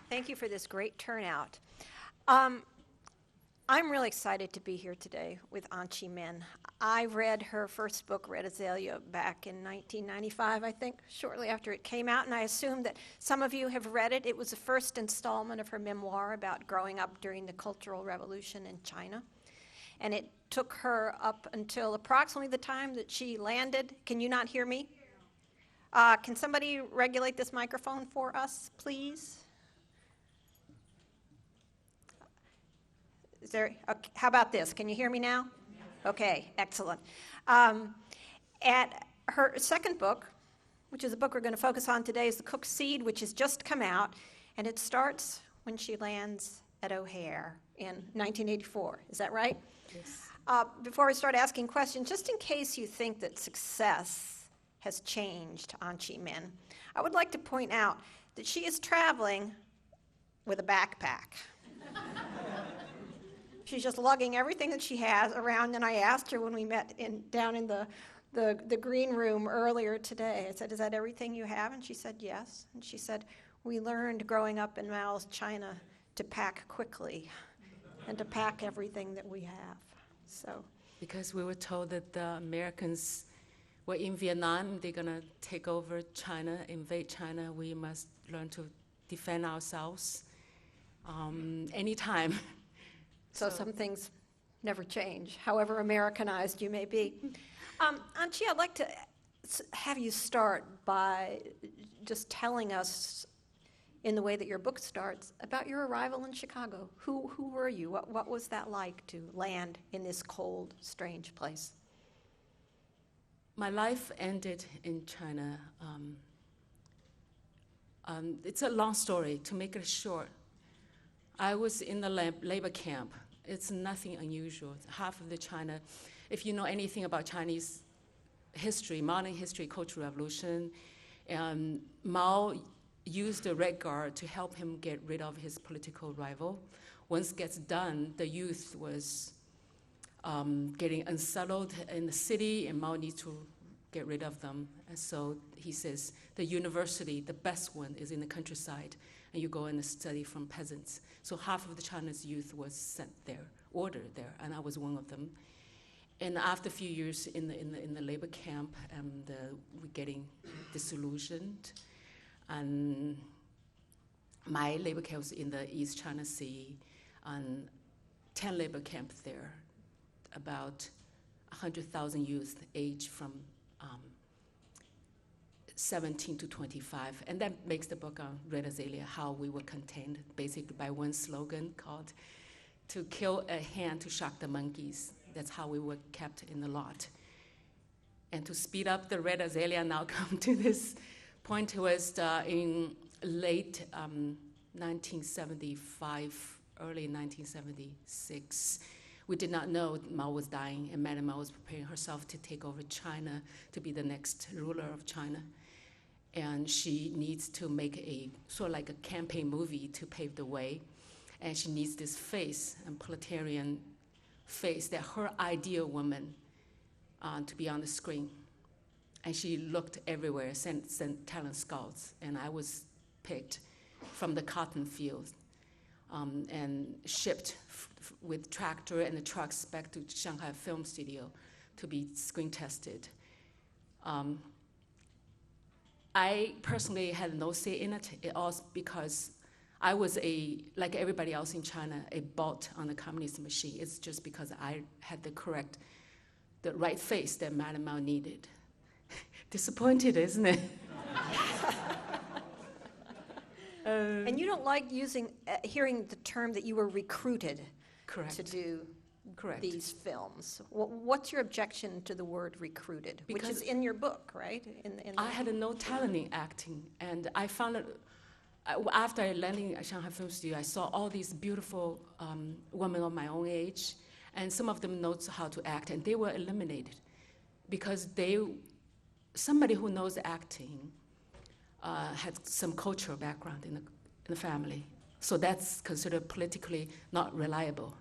Thank you for this great turnout. Um, I'm really excited to be here today with Anchee Min. I read her first book, Red Azalea, back in 1995, I think, shortly after it came out, and I assume that some of you have read it. It was the first installment of her memoir about growing up during the Cultural Revolution in China. And it took her up until approximately the time that she landed. Can you not hear me? Can somebody regulate this microphone for us, please? Is there, okay, how about this? Can you hear me now? Okay, excellent. At her second book, which is a book we're going to focus on today, is The Cook's Seed, which has just come out, and it starts when she lands at O'Hare in 1984. Is that right? Yes. Before we start asking questions, just in case you think that success has changed Anchee Min, I would like to point out that she is traveling with a backpack. She's just lugging everything that she has around, and I asked her when we met down in the green room earlier today, I said, "Is that everything you have?" And she said, "Yes." And she said, "We learned growing up in Mao's China to pack quickly and to pack everything that we have." So, Because we were told that the Americans were in Vietnam, they're going to take over China, invade China. We must learn to defend ourselves anytime. so some things never change, however Americanized you may be. Anchee, I'd like to have you start by just telling us, in the way that your book starts, about your arrival in Chicago. Who were you? What was that like to land in this cold, strange place? My life ended in China. It's a long story. To make it short, I was in the labor camp. It's nothing unusual. Half of the China, if you know anything about Chinese history, modern history, Cultural Revolution, Mao used the Red Guard to help him get rid of his political rival. Once it gets done, the youth was getting unsettled in the city, and Mao needs to get rid of them. And so he says, the university, the best one, is in the countryside, and you go and study from peasants. So half of the China's youth was sent there, ordered there, and I was one of them. And after a few years in the labor camp, we're getting disillusioned. And my labor camp was in the East China Sea, and 10 labor camps there, about 100,000 youth aged from 17 to 25. And that makes the book on Red Azalea, how we were contained basically by one slogan called, "To kill a hen to shock the monkeys." That's how we were kept in the lot. And to speed up the Red Azalea, now come to this point, was in late 1975, early 1976. We did not know Mao was dying, and Madame Mao was preparing herself to take over China, to be the next ruler of China. And she needs to make a sort of like a campaign movie to pave the way. And she needs this face, a proletarian face, that her ideal woman to be on the screen. And she looked everywhere, sent talent scouts, and I was picked from the cotton fields and shipped with tractor and the trucks back to Shanghai Film Studio to be screen tested. I personally had no say in it. It was because I was like everybody else in China, a bot on the communist machine. It's just because I had the right face that Madame Mao needed. Disappointed, isn't it? And you don't like hearing the term that you were recruited Correct. to do Correct. these films. What's your objection to the word recruited, which is in your book, right? I had no talent in acting, and I found it, after I landed at Shanghai Film Studio, I saw all these beautiful women of my own age, and some of them knows how to act, and they were eliminated because somebody who knows acting had some cultural background in the family. So that's considered politically not reliable.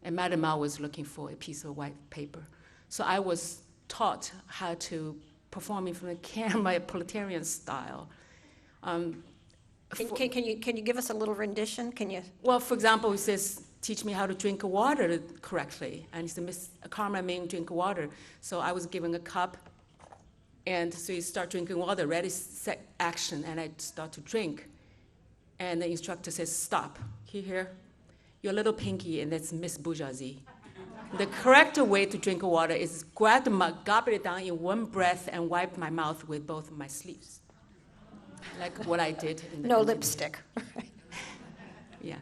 And Madame Mao was looking for a piece of white paper. So I was taught how to perform in front of the camera, a proletarian style. Can you give us a little rendition? Can you? Well, for example, he says, teach me how to drink water correctly. And he said, Miss Carmen Ming, drink water. So I was given a cup, and so you start drinking water, ready, set, action, and I start to drink. And the instructor says, stop, here, your little pinky, and that's Miss Bourgeoisie. The correct way to drink water is grab the mug, gobble it down in one breath, and wipe my mouth with both of my sleeves. Like what I did. No lipstick. Yeah.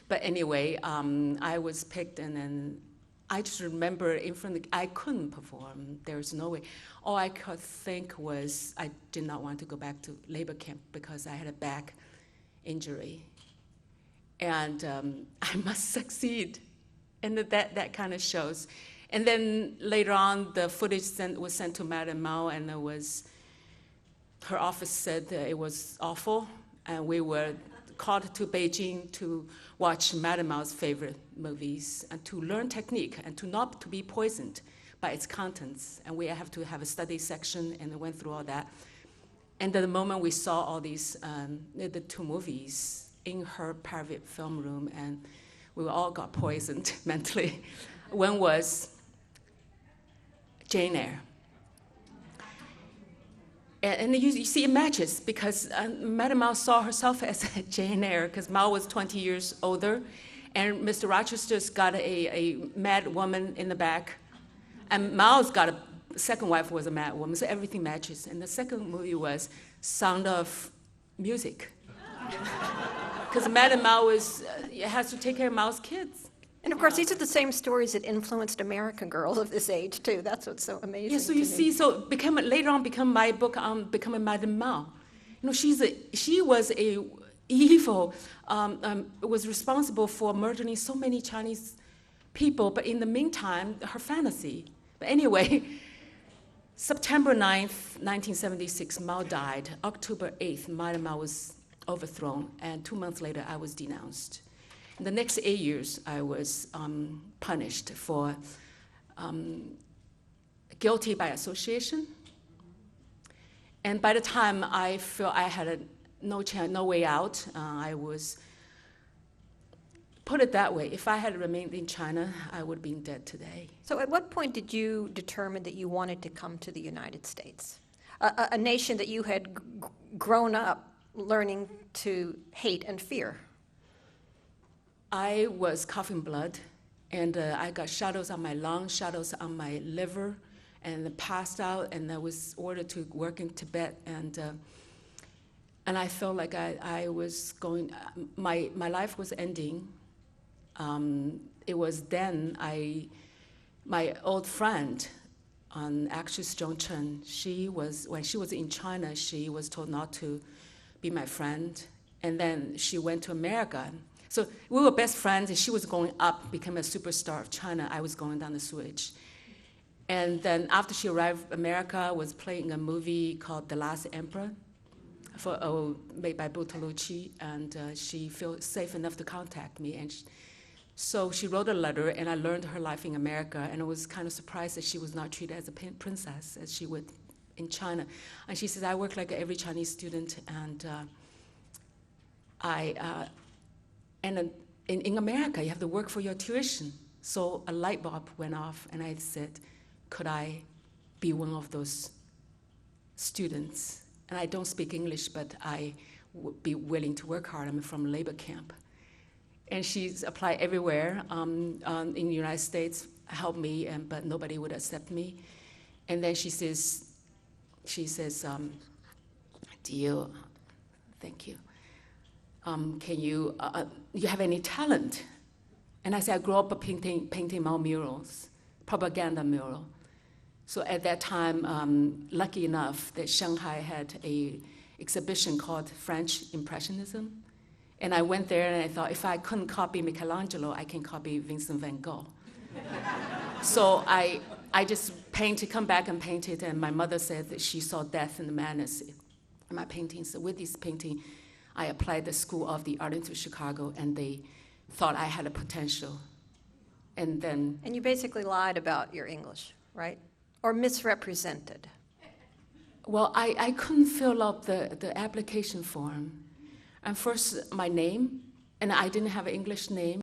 But anyway, I was picked, and then I just remember in front of I couldn't perform. There was no way. All I could think was I did not want to go back to labor camp because I had a back injury. And I must succeed. And that kind of shows. And then later on, the footage was sent to Madame Mao, and her office said that it was awful, and we were called to Beijing to watch Madame Mao's favorite movies and to learn technique and to not to be poisoned by its contents. And we have to have a study section, and we went through all that. And the moment we saw all these, the two movies in her private film room, and we all got poisoned mentally. One was Jane Eyre. And you see it matches, because Madame Mao saw herself as Jane Eyre, because Mao was 20 years older, and Mr. Rochester's got a mad woman in the back, and Mao's got a second wife was a mad woman, so everything matches. And the second movie was Sound of Music, because Madame Mao has to take care of Mao's kids. And of course, these are the same stories that influenced American girls of this age too. That's what's so amazing. Yeah, so you see, so later on become my book on becoming Madame Mao. You know, she was a evil, was responsible for murdering so many Chinese people. But in the meantime, her fantasy. But anyway, September 9th, 1976, Mao died. October 8th, Madame Mao was overthrown, and 2 months later, I was denounced. In the next 8 years, I was punished for guilty by association. And by the time I felt I had no way out, I was, put it that way, if I had remained in China, I would have been dead today. So at what point did you determine that you wanted to come to the United States, a nation that you had grown up learning to hate and fear? I was coughing blood, and I got shadows on my lungs, shadows on my liver, and passed out, and I was ordered to work in Tibet, and I felt like I was going, my life was ending. It was then my old friend, actress Joan Chen, when she was in China, she was told not to be my friend, and then she went to America. So we were best friends, and she was going up, becoming a superstar of China. I was going down the sewage. And then after she arrived in America, I was playing a movie called The Last Emperor, made by Bertolucci, and she felt safe enough to contact me. And so she wrote a letter, and I learned her life in America, and I was kind of surprised that she was not treated as a princess as she would in China. And she says, I work like every Chinese student, and And in America, you have to work for your tuition. So a light bulb went off, and I said, could I be one of those students? And I don't speak English, but I would be willing to work hard. I'm from a labor camp. And she's applied everywhere in the United States, helped me, but nobody would accept me. And then she says, do you, thank you. Can you have any talent? And I said, I grew up painting Mao murals, propaganda mural. So at that time, lucky enough that Shanghai had a exhibition called French Impressionism. And I went there and I thought, if I couldn't copy Michelangelo, I can copy Vincent van Gogh. So I just come back and painted, and my mother said that she saw death and the madness in my paintings. So with this painting, I applied the School of the Art into Chicago, and they thought I had a potential. And then... And you basically lied about your English, right? Or misrepresented. Well, I couldn't fill up the application form. And first, my name, and I didn't have an English name.